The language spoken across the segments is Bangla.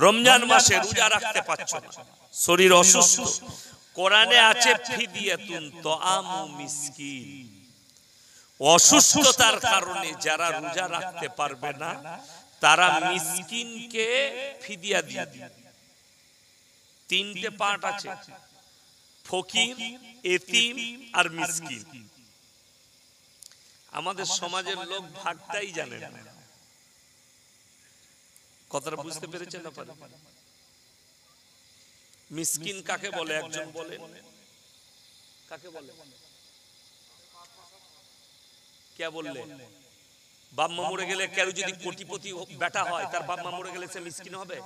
রমজান মাসে রোজা রাখতে পারছো না, শরীর অসুস্থ, কোরআনে আছে ফিদিয়াতুন তাআমু মিসকিন, অসুস্থতার কারণে যারা রোজা রাখতে পারবে না তারা মিসকিনকে ফিদিয়া দিয়ে দিবে। তিনটে পার্ট আছে, ফকির, এতিম আর মিসকিন। আমাদের সমাজের লোক ভাগটাই জানে না। কথাটা বুঝতে পেরেছেন না? পারে মিসকিন কাকে বলে? একজন বলে কাকে বলে? কে বললে? বাপ মা মরে গেলে কেউ যদি কোটিপতি বেটা হয় তার বাপ মা মরে গেলে সে মিসকিন হবে?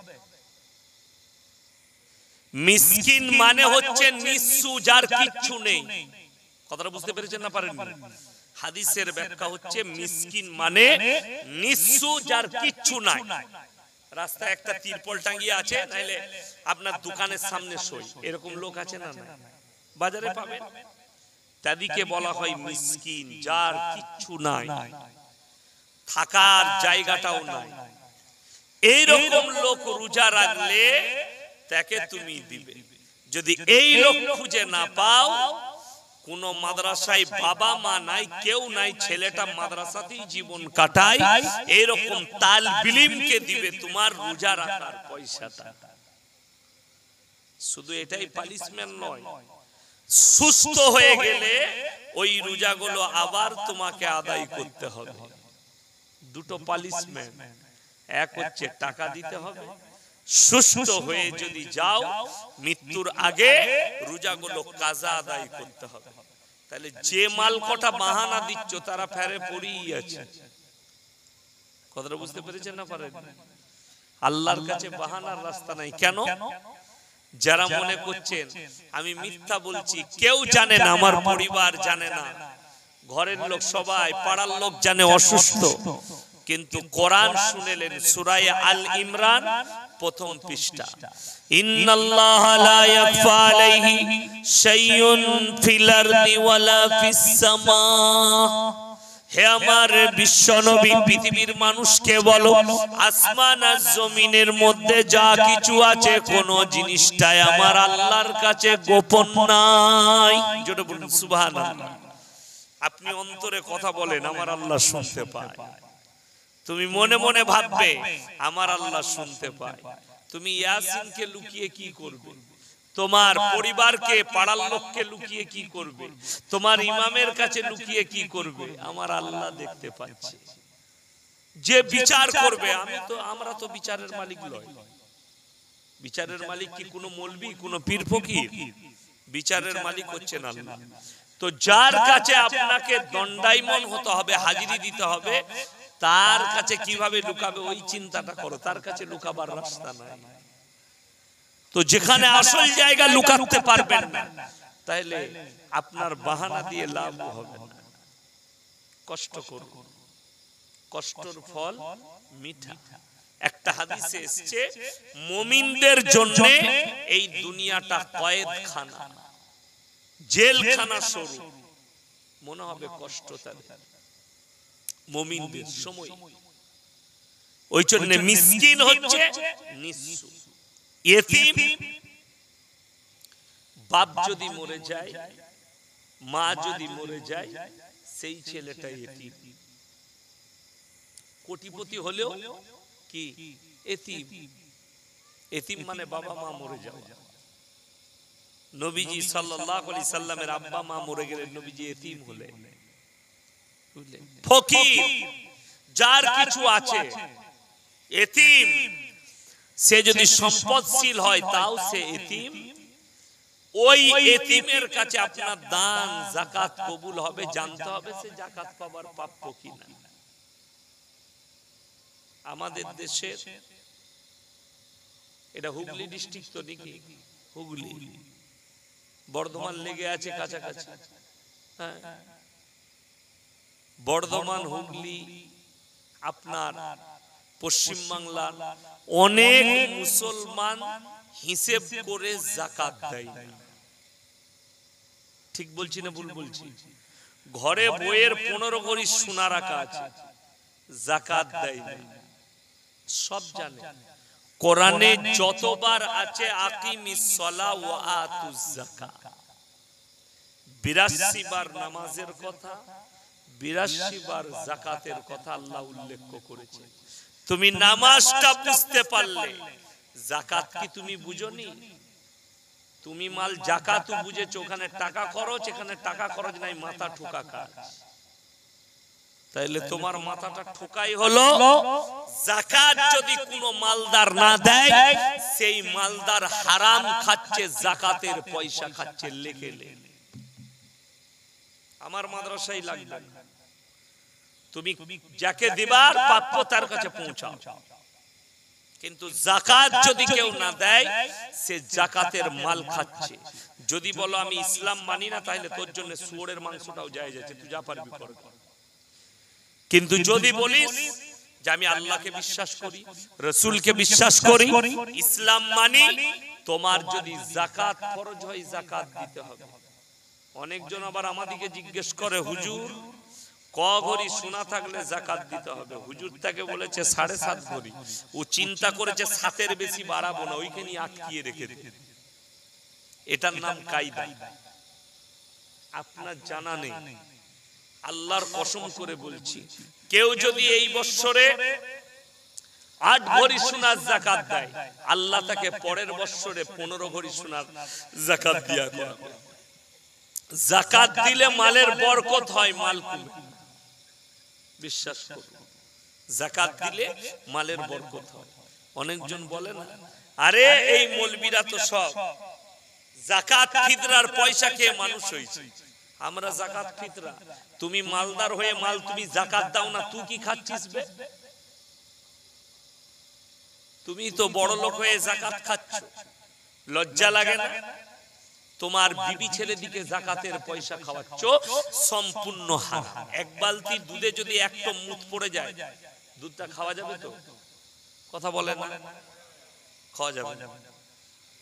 মিসকিন মানে হচ্ছে নিঃস্ব, যার কিচ্ছু নেই। কথাটা বুঝতে পেরেছেন না? পারেন? হাদিসের ব্যাখ্যা হচ্ছে মিসকিন মানে নিঃস্ব, যার কিচ্ছু নাই। রাস্তায় একটা তিরপল টাঙ্গিয়ে আছে, নাইলে আপনার দোকানের সামনে সই, এরকম লোক আছে না? বাজারে পাবেন। তাদেরকে বলা হয় মিসকিন, যার কিচ্ছু নাই, থাকার জায়গাটাও নাই। এইরকম লোক রোজা রাখলে তাকে তুমি দিবে। যদি এই লোক খুঁজে না পাও, কোন মাদ্রাসায় বাবা মা নাই, কেউ নাই, ছেলেটা মাদ্রাসাতেই জীবন কাটায়, এরকম তালবিল ইলমকে দিবে তোমার রোজা রাখার পয়সাটা। শুধু এটাই পানিশমেন্ট নয়, সুস্থ হয়ে গেলে ওই রোজাগুলো আবার তোমাকে আদায় করতে হবে। দুটো পানিশমেন্ট, এক হচ্ছে টাকা দিতে হবে, সুস্থ হয়ে যদি যাও মৃত্যুর আগে রোজাগুলো কাজা আদায় করতে হবে। তাহলে যে মাল কটা বাহানা দিচ্ছ তারা ফেরে পড়েই আছে। কথাটা বুঝতে পেরেছেন না? পারেন? আল্লাহর কাছে বাহানার রাস্তা নাই। কেন? যারা মনে করছেন আমি মিথ্যা বলছি, কেউ জানে না, আমার পরিবার জানে না, ঘরের লোক সবাই, পাড়ার লোক জানে অসুস্থ, কিন্তু কোরআন শুনেলেন সূরা আল ইমরান প্রথম পৃষ্ঠা, ইন্নাল্লাহা লা ইয়াখফা আলাইহি শাইউন ফিল আরদি ওয়ালা ফিস সামা। হে আমার বিশ্বনবী, পৃথিবীর মানুষকে বলো, আসমান আর জমিনের মধ্যে যা কিছু আছে কোন জিনিসটাই আমার আল্লাহর কাছে গোপন নাই। যেটা বলুন সুবহানাল্লাহ। আপনি অন্তরে কথা বলেন, আমার আল্লাহ শুনতে পায়। তুমি মনে মনে ভাববে আমার আল্লাহ শুনতে পায়। তুমি ইয়াসিনকে লুকিয়ে কি করবে? তোমার পরিবারকে, পাড়ার লোককে লুকিয়ে কি করবে? তোমার ইমামের কাছে লুকিয়ে কি করবে? আমার আল্লাহ দেখতে পাচ্ছে, যে বিচার করবে। আমরা তো বিচারের মালিক নয়। বিচারের মালিক কি কোনো মৌলবি, কোনো পীর ফকির? বিচারের মালিক হচ্ছেন আল্লাহ। তো যার কাছে আপনাকে দণ্ডায়মান হতে হবে, হাজিরি দিতে হবে, তার কাছে কিভাবে লুকাবে ওই চিন্তাটা করো। তার কাছে লুকাবার রাস্তা নাই। তো যেখানে আসল জায়গা লুকাতে পারবেন না, তাহলে আপনার বাহানা দিয়ে লাভ হবে না। কষ্ট করুন, কষ্টর ফল মিঠা। একটা হাদিসে এসেছে মুমিনদের জন্য এই দুনিয়াটা কয়েদখানা, জেলখানা স্বরূপ। মনে হবে কষ্ট তাদের, মুমিনদের সময়। ওই জন্য মিসকিন হচ্ছে নিঃস্ব, এতিম। বাপ যদি মরে যায়, মা যদি মরে যায়, সেই ছেলেটা এতিম। কোটিপতি হলেও কি এতিম? এতিম মানে বাবা মা মরে যাওয়া। নবীজি সাল্লাল্লাহু আলাইহি সাল্লামের আব্বা মা মরে গেলেন, নবীজি এতিম হলেন। ফকির, যার কিছু আছে, এতিম। সে যদি সম্পদশীল হয় তাও সে এতিম। ওই এতিমের কাছে আপনার দান যাকাত কবুল হবে, জানতে হবে সে যাকাত পাবার প্রাপ্য কিনা। আমাদের দেশে এটা হুগলি ডিস্ট্রিক্ট তো নাকি? হুগলি বর্ধমান লেগে আছে কাছাকাছি। হ্যাঁ, বর্ধমান হুগলি আপনার পশ্চিম বাংলার অনেক মুসলমান হিসেব করে যাকাত দেয়। ঠিক বলছি না ভুল বলছি? ঘরে বইয়ের 15 ভরি সোনা রাখা আছে, যাকাত দেয় না। সব জানে, কোরআনে যতবার আছে আকিমিস সালাহ ওয়া আতুজ যাকাত, 82 বার নামাজের কথা, 82 বার যাকাতের কথা আল্লাহ উল্লেখ করেছে। তুমি নামাজটা বুঝতে পারলে, যাকাত কি তুমি বুঝোনি? তুমি মাল যাকাত বুঝেছো, ওখানে টাকা খরচ, এখানে টাকা খরচ নাই, মাথা ঠোকা কাজ। তাইলে তোমার মাথাটা ঠোকাই হলো, যাকাত যদি কোনো মালদার না দেয়, সেই মালদার হারাম খাচ্ছে, যাকাতের পয়সা খাচ্ছে লেখে লেখে। আমার মাদ্রাসায় লাগবে, তুমি যাকে দিবার প্রাপ্য তার কাছে পৌঁছাও, কিন্তু যাকাত যদি কেউ না দেয়, সে যাকাতের মাল খাচ্ছে। যদি বলো আমি ইসলাম মানি না, তাহলে তোর জন্য শুয়োরের মাংসটাও যায় যাচ্ছে, তুই যা পারবি কর। কিন্তু যদি বলিস যে আমি আল্লাহকে বিশ্বাস করি, রাসূলকে বিশ্বাস করি, ইসলাম মানি, তোমার যদি যাকাত ফরজ হয়, যাকাত দিতে হবে। অনেকজন আবার আমাদেরকে জিজ্ঞেস করে, হুজুর ক ভরি সোনা থাকলে যাকাত দিতে হবে? হুজুর তাকে বলেছে 7.5 ভরি। ও চিন্তা করেছে 7-এর বেশি বাড়াবো না, ওইখানে আটকিয়ে রেখে দেবে। এটার নাম কায়দা। আপনার জানা নেই, আল্লাহর কসম করে বলছি, কেউ যদি এই বছরে 8 ভরি সোনার যাকাত দেয়, আল্লাহ তাকে পরের বছরে 15 ভরি সোনার যাকাত দিয়া করবে। যাকাত দিলে মালের বরকত হয়, মাল কমে। বিশ্বাস করুন, যাকাত দিলে মালের বরকত হয়। অনেকজন বলে না, আরে এই মৌলবীরা তো সব যাকাত ফিতরার পয়সা খেয়ে মানুষ হয়েছে। আমরা যাকাত ফিতরা, তুমি মালদার হয়ে মাল তুমি যাকাত দাও না, তুই কি খাচ্ছিস বে? তুমি তো বড় লোক হয়ে যাকাত খাচ্ছ, লজ্জা লাগে না? তোমার বিবি ছেলে দিকে যাকাতের পয়সা খাওয়াচ্ছ, সম্পূর্ণ হারাম। এক বালতি দুধে যদি একটা মুত পড়ে যায়, দুধটা খাওয়া যাবে তো? কথা বলে না, খাওয়া যাবে।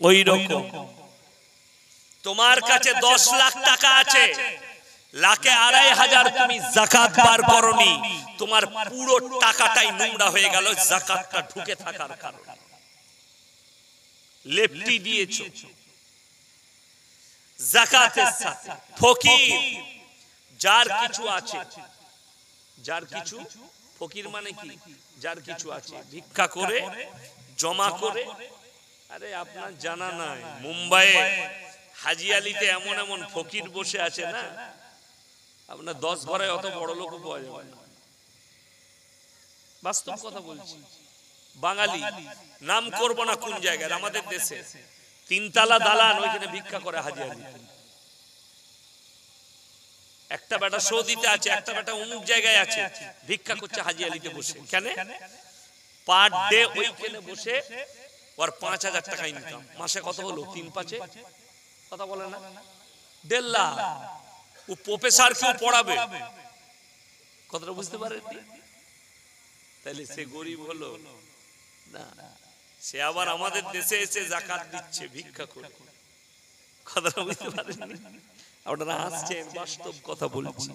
ওই রকম তোমার কাছে 10 লাখ টাকা আছে, লাখে 2,500 তুমি যাকাত বার করনি, তোমার পুরো টাকাটাই নোংরা হয়ে গেল যাকাতটা ঢুকে থাকার কারণে। লেফটি দিয়েছো যাকাতের সাথে। ফকির যার কিছু আছে, যার কিছু, ফকির মানে কি? যার কিছু আছে, ভিক্ষা করে জমা করে। আরে আপনার জানা নাই, মুম্বাইয়ে হাজি আলিতে এমন এমন ফকির বসে আছে না, আপনার 10 ঘরে অত বড় লোক পাওয়া যাবে না। বাস্তব কথা বলছি। বাঙালি, নাম করব না কোন জায়গায়, আমাদের দেশে 3 তলা দালান, ওইখানে ভিক্ষা করে হাজি আলি। একটা বেটা সৌদিতে আছে, একটা বেটা অমুক জায়গায় আছে, ভিক্ষা করছে হাজি আলিতে বসে। কেন? পার ডে ওইখানে বসে ওর 5,000 টাকা ইনকাম। মাসে কত হলো? 3-5, কথা বলে না, 1.5 লাখ। ও প্রফেসর কেউ পড়াবে, কথাটা বুঝতে পারেননি? তাহলে সে গরিব হলো না, সে আবার আমাদের দেশে এসে যাকাত দিচ্ছে ভিক্ষা করে। কথাটা বুঝতে পারেননি? আপনারা হাসছেন, বাস্তব কথা বলছি।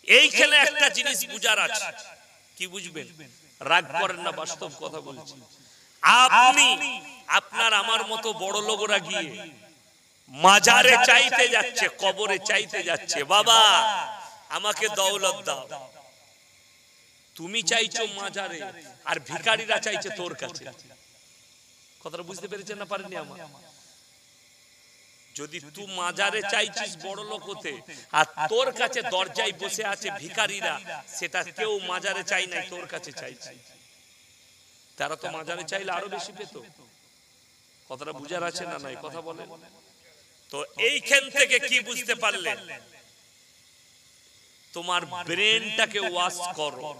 এই খেলে একটা জিনিস বুঝার আছে, কি বুঝবেন? রাগ করেন না, বাস্তব কথা বলছি। আপনি আপনার আমার মতো বড় লোকরা গিয়ে মাজারে চাইতে যাচ্ছে, কবরে চাইতে যাচ্ছে, বাবা আমাকে দৌলত দাও। তুমি চাইছো মাজারে, আর ভিখারিরা চাইছে তোর কাছে। কথাটা বুঝতে পেরেছেন না পারেননি? আমার যদি তুই মাজারে চাইছিস বড় লোক হতে, আর তোর কাছে দরজায় বসে আছে ভিখারিরা, সেটা কেউ মাজারে চাই নাই, তোর কাছে চাইছে। তারা তো মাজারে চাইলে আরো বেশি পেত। কথাটা বুঝার আছে না নাই? কথা বলেন তো। এইখান থেকে কি বুঝতে পারলেন? তোমার ব্রেনটাকে ওয়াশ করো।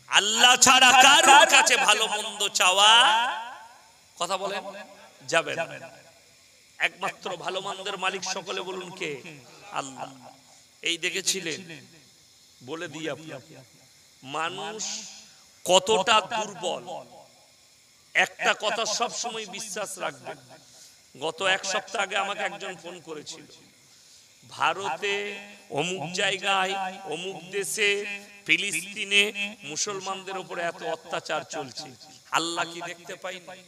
আল্লাহ ছাড়া কারোর কাছে ভালো মন্দ চাওয়া, কথা বলেন, যাবে না। একমাত্র ভালো মন্দের মালিক সকলে বলুন কে? আল্লাহ। এই দেখেছিলেন, বলে দিই আপনাকে, মানুষ কতটা দুর্বল। একটা কথা সব সময় বিশ্বাস রাখবেন। গত 1 সপ্তাহ আগে আমাকে একজন ফোন করেছিল, ভারতে অমুক জায়গায় অমুক দেশে ফিলিস্তিনে মুসলমানদের উপরে এত অত্যাচার চলছে, আল্লাহ কি দেখতে পাইনি?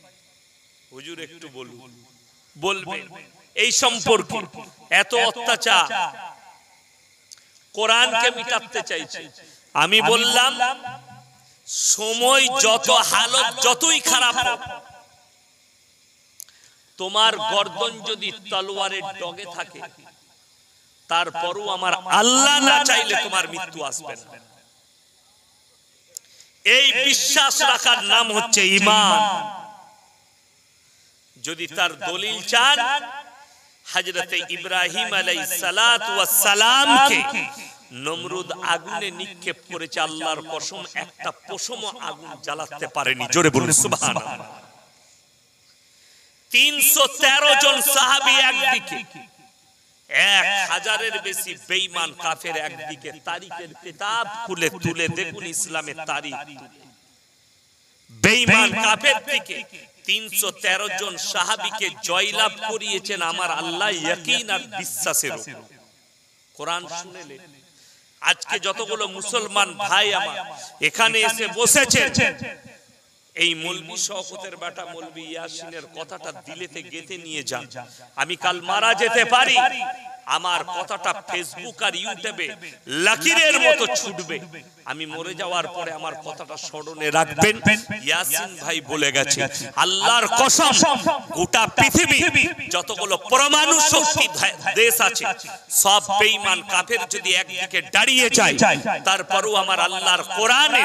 হুজুর একটু বলুন, বলবেন এই সম্পর্কে? এত অত্যাচার কোরআনকে মিটাতে চাইছে। আমি বললাম সময় যত হালত যতই খারাপ হোক, তোমার গর্দন যদি তলোয়ারের ডগে থাকে, তারপরও আমার আল্লাহ না চাইলে তোমার মৃত্যু আসবে না। এই বিশ্বাস রাখার নাম হচ্ছে ঈমান। যদি তার দলিল চান, হযরতে ইব্রাহিম আলাইহিস সালাতু ওয়াস সালামকে নমরুদ আগুনে নিক্ষেপ করেছে, আল্লাহর কসম একটা পশমও আগুন জ্বালাতে পারেনি। জোরে বলুন সুবহানাল্লাহ। 313 জন সাহাবী একদিকে, 1000-এর বেশি বেঈমান কাফের একদিকে। তারিখের কিতাব খুলে তুলে দেখুন, ইসলামের তারিখ। বেঈমান কাফের দিকে 313 জন সাহাবীকে জয়লাভ করিয়েছেন আমার আল্লাহ ইয়াকিন আর বিশ্বাসের উপর। কোরআন শুনেলে আজকে যতগুলো মুসলমান ভাই আমার এখানে এসে বসেছেন, এই মৌলভী শওকতের বেটা মৌলভী ইয়াসিনের কথাটা দিলেতে গেঁথে নিয়ে যান। আমি কাল মারা যেতে পারি, আমার কথাটা ফেসবুক আর ইউটিউবে লাকিরের মতো ছুটবে। আমি মরে যাওয়ার পরে আমার কথাটা স্মরণে রাখবেন। ইয়াসিন ভাই বলে গেছে, আল্লাহর কসম গোটা পৃথিবী যতগুলো পরমাণু শক্তি দেশ আছে, সব বেঈমান কাফের যদি একদিকে দাঁড়িয়ে যায়, তারপরও আমার আল্লাহর কোরআনে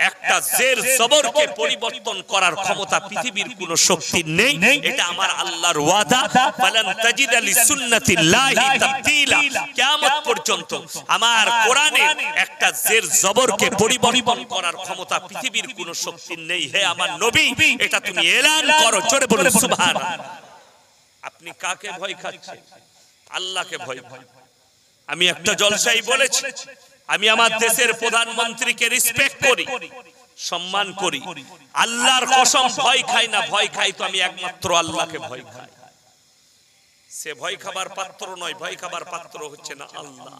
একটা জের জবরকে পরিবর্তন করার ক্ষমতা পৃথিবীর কোনো শক্তি নেই। এটা আমার আল্লাহর ওয়াদা। ফালান তাজিদা লিসুন্নাতিল্লাহি তাবদীলা। কিয়ামত পর্যন্ত আমার কোরআনে একটা জের জবরকে পরিবর্তন করার ক্ষমতা পৃথিবীর কোনো শক্তি নেই। হে আমার নবী, এটা তুমি এলান করো। জোরে বলুন সুবহানাল্লাহ। আপনি কাকে ভয় খাচ্ছেন? আল্লাহকে ভয় খান। আমি একটা জলসায় বলেছি, আমি আমার দেশের প্রধানমন্ত্রীকে রেসপেক্ট করি, সম্মান করি। আল্লাহর কসম ভয় খাই না। ভয় খাই তো আমি একমাত্র আল্লাহকে ভয় খাই। সে ভয় খাবার পাত্র নয়, ভয় খাবার পাত্র হচ্ছে না আল্লাহ,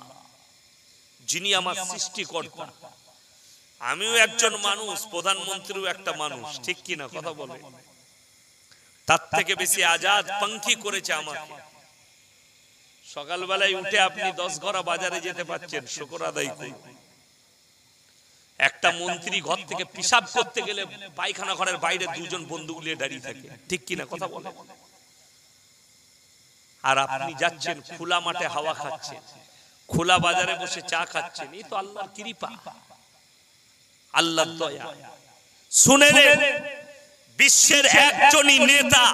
যিনি আমার সৃষ্টিকর্তা। আমিও একজন মানুষ, প্রধানমন্ত্রীও একটা মানুষ, ঠিক কি না? কথা বলে তার থেকে বেশি আজাদ পঙ্খী করেছে আমাকে। সকালবেলায় উঠে আপনি 10 ঘোড়া বাজারে যেতে পারছেন, শুকর আদায় করুন। একটা মন্ত্রী ঘর থেকে পিশাব করতে গেলে পায়খানা ঘরের বাইরে দুজন বন্দুক নিয়ে দাঁড়িয়ে থাকে, ঠিক কি না? কথা বলে। আর আপনি যাচ্ছেন খোলা মাঠে হাওয়া খাচ্ছেন, খোলা বাজারে বসে চা খাচ্ছেন। এই তো আল্লাহর কৃপা, আল্লাহর দয়া। শুনেলেন বিশ্বের একজনই নেতা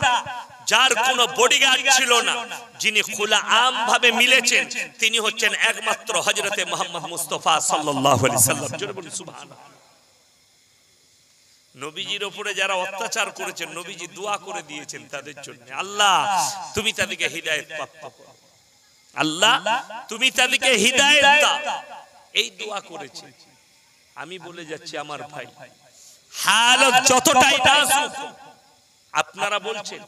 যার কোনো বডিগার্ড ছিল না, যিনি খোলা আম ভাবে মিলেছেন, তিনি হচ্ছেন একমাত্র হযরতে মুহাম্মদ মুস্তাফা সাল্লাল্লাহু আলাইহি সাল্লাম। জোরে বলুন সুবহানাল্লাহ। নবীজির উপরে যারা অত্যাচার করেছেন, নবীজি দোয়া করে দিয়েছেন তাদের জন্য, আল্লাহ তুমি তাদেরকে হিদায়াত প্রাপ্ত করো, আল্লাহ তুমি তাদেরকে হিদায়াত দাও। এই দোয়া করেছে। আমি বলে যাচ্ছি আমার ভাই, হালত যতটাই নাজুক, আপনারা বলছেন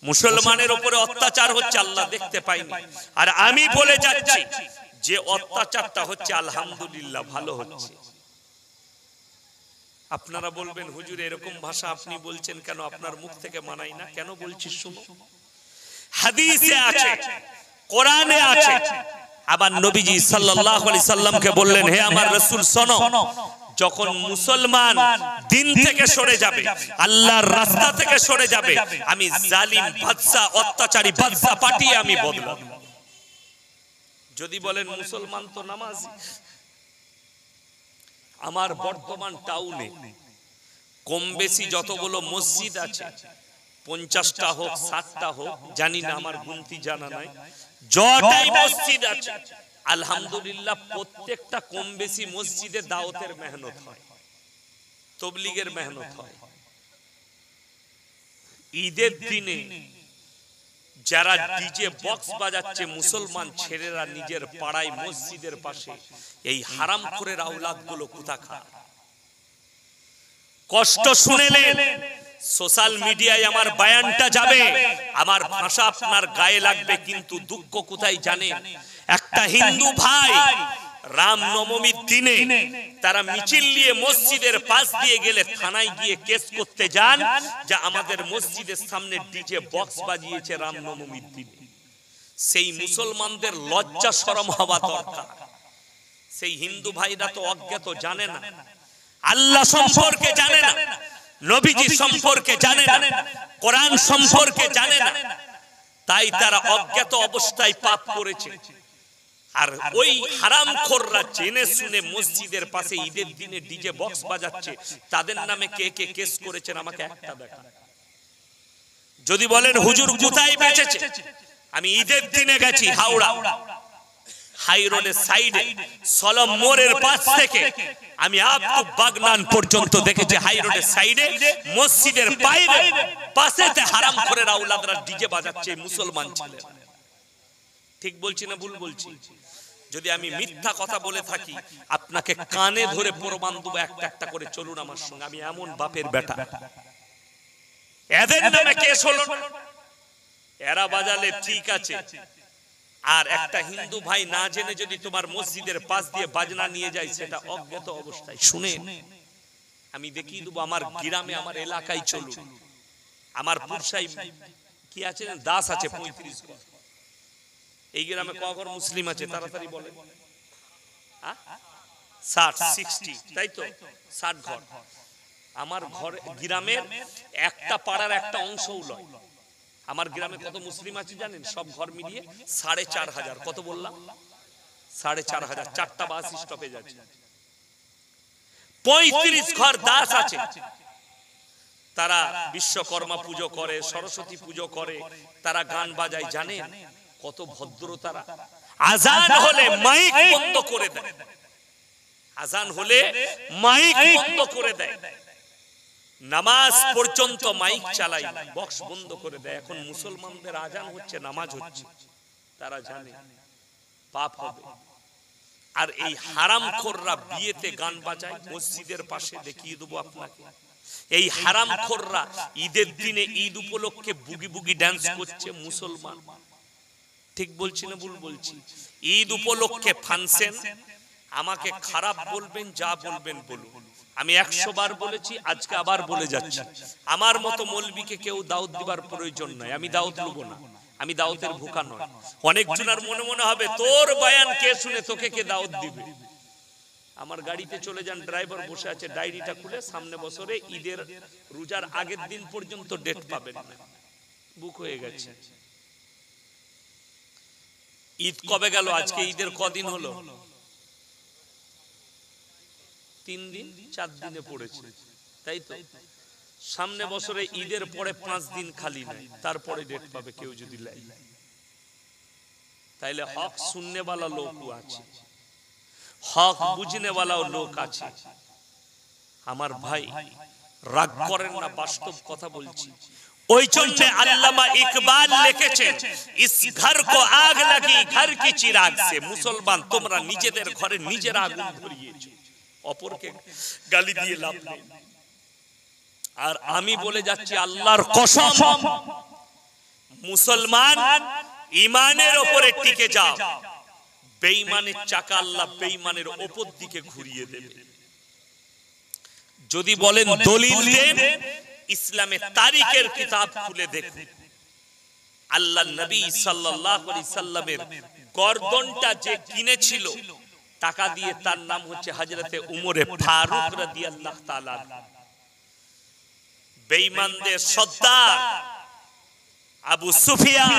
মুসলমানের উপরে অত্যাচার হচ্ছে, আল্লাহ দেখতে পাইনি। আর আমি বলে যাচ্ছি যে অত্যাচারটা হচ্ছে আলহামদুলিল্লাহ ভালো হচ্ছে। আপনারা বলবেন হুজুর এরকম ভাষা আপনি বলছেন কেন? আপনার মুখ থেকে মানাই না। কেন বলছি শুনো। হাদিসে আছে, কোরআনে আছে। আবার নবীজি সাল্লাল্লাহু আলাইহি সাল্লামকে বললেন, হে আমার রাসূল শোনো, যখন মুসলমান দিন থেকে সরে যাবে, আল্লাহর রাস্তা থেকে সরে যাবে, আমি জালিম বাদশা, অত্যাচারী বাদশা পাঠিয়ে আমি বদলাবো। যদি বলেন মুসলমান তো নামাজি, আমার বর্তমান টাউনে কম বেশি যতগুলো মসজিদ আছে, 50টা হোক 60টা হোক জানি না, আমার গুনতি জানা নাই, যতই মসজিদ আছে আলহামদুলিল্লাহ প্রত্যেকটা কম বেশি মসজিদে দাওয়াতের মেহনত হয়, তাবলীগের মেহনত হয়। ঈদের দিনে যারা ডিজে বক্স বাজাচ্ছে মুসলমান ছেলেরা নিজের পাড়ায় মসজিদের পাশে, এই হারামখোরের আওলাদগুলো কোথাকার? কষ্ট শুনেলেন, সোশ্যাল মিডিয়ায় আমার বয়ানটা যাবে, আমার ভাষা আপনার গায়ে লাগবে, কিন্তু দুঃখ কোথায় জানেন? একটা হিন্দু ভাই রামনবমীর দিনে তারা মিছিল নিয়ে মসজিদের পাশ দিয়ে গেলে থানায় গিয়ে কেস করতে যান যে আমাদের মসজিদের সামনে ডিজে বক্স বাজিয়েছে রামনবমীর দিনে। সেই মুসলমানদের লজ্জা শরম হওয়া দরকার। সেই হিন্দু ভাইরা তো অজ্ঞাত, জানে না আল্লাহ সম্পর্কে, জানে না নবীজি সম্পর্কে, জানে না কোরআন সম্পর্কে, জানে না, তাই তারা অজ্ঞাত অবস্থায় পাপ করেছে। আর ওই হারামখোররা জেনে শুনে মসজিদের পাশে ঈদের দিনে ডিজে বক্স বাজাচ্ছে, তাদের নামে কে কে কেস করেছেন আমাকে একটা দেখা। যদি বলেন হুজুর কোথায় বেঁচেছে, আমি ঈদের দিনে গেছি হাওড়া হাই রোডের সাইডে সলম মোড়ের পাশ থেকে আমি আপটু বাগনান পর্যন্ত দেখেছি হাই রোডের সাইডে মসজিদের বাইরে পাশেতে হারামখোরের আওলাদরা ডিজে বাজাচ্ছে মুসলমান ছেলে। ঠিক বলছি না ভুল বলছি? যদি আমি মিথ্যা কথা বলে থাকি আপনাকে কানে ধরে প্রমাণ দেব একটা একটা করে, চলুন আমার সঙ্গে। আমি এমন বাপের বেটা, এদের নামে কেস হলো, এরা বাজালে ঠিক আছে, আর একটা হিন্দু ভাই না জেনে যদি তোমার মসজিদের পাশ দিয়ে বাজনা নিয়ে যায়, সেটা অজ্ঞাত অবস্থায়। শুনে আমি দেখিয়ে দেবো আমার গ্রামে, আমার এলাকায়। চলুন, আমার পুরসাই কি আছে, দাস আছে 35 ঘর। এই গ্রামে ক ঘর মুসলিম আছে তাড়াতাড়ি বলেন? 60 তাই তো, 60 ঘর। আমার ঘর গ্রামের একটা পাড়ার একটা অংশও নয়। আমার গ্রামে কত মুসলিম আছে জানেন? সব ঘর মিলিয়ে 4500। কত বললাম? 4500। 4টা বাস স্টপেজ আছে। 35 ঘর দাস আছে। তারা বিশ্বকর্মা পুজো করে, সরস্বতী পুজো করে, তারা গান বাজায়। জানেন কত ভদ্র তারা? আজান হলে মাইক বন্ধ করে দেয়, আজান হলে মাইক বন্ধ করে দেয়, নামাজ পর্যন্ত মাইক চালাই, বক্স বন্ধ করে দেয়। এখন মুসলমানদের আজান হচ্ছে, নামাজ হচ্ছে, তারা জানে পাপ হবে। আর এই হারামখোররা বিয়েতে গান বাজায় মসজিদের পাশে। দেখিয়ে দেবো আপনাকে, এই হারামখোররা ঈদের দিনে, ঈদ উপলক্ষে বুগি বুগি ডান্স করছে মুসলমান। ঠিক বলছি না ভুল বলছি? ঈদ উপলক্ষে ফাংশন। আমাকে খারাপ বলবেন, যা বলবেন বলুন, আমি 100 বার বলেছি, আজকে আবার বলে যাচ্ছি। আমার মতো মৌলবীকে কেউ দাওয়াত দিবার প্রয়োজন নাই, আমি দাওয়াত নেব না, আমি দাওয়াতের ভুকা নয়। অনেক জনের মনে মনে হবে তোর বয়ান কে শুনে তোকে কে দাওয়াত দিবে। আমার গাড়িতে চলে যান, ড্রাইভার বসে আছে, ডায়েরিটা খুলে সামনে বছরে ঈদের রোজার আগের দিন পর্যন্ত ডেট পাবেন না, বুক হয়ে গেছে। ঈদ কবে গেল? আজকে ঈদের কদিন হলো? 3 দিন 4 দিনে পড়েছে, তাই তো। সামনে বছরে ঈদের পরে 5 দিন খালি নাই, তারপরে ডেট পাবে কেউ যদি লাই। তাইলে হক শুননে वाला লোকও আছে, হক বুঝনে वालाও লোক আছে। আমার ভাই রাগ করেন না, বাস্তব কথা বলছি। ওই জন্য আল্লামা ইকবাল লিখেছেন, ইস ঘর কো আগ লাগি ঘর কি চিরাগ সে। মুসলমান তোমরা নিজেদের ঘরে নিজেরা আগুন ধরিয়েছো, অপরকে গালি দিয়ে লাভ নেই। আর আমি বলে যাচ্ছি আল্লাহর কসম, মুসলমান ঈমানের উপরে টিকে যাও, বেঈমানের চাকা আল্লাহ বেঈমানের উপর দিকে ঘুরিয়ে দেবে। যদি বলেন দলিল দেন, ইসলামের তারিখের কিতাব খুলে দেখুন। আল্লাহ নবী সাল্লাল্লাহু আলাইহি সাল্লামের গর্দনটা যে কিনেছিল টাকা দিয়ে, তার নাম হচ্ছে হযরতে উমরে ফারুক রাদিয়াল্লাহু তাআলা। বেঈমানদের সর্দার আবু সুফিয়ান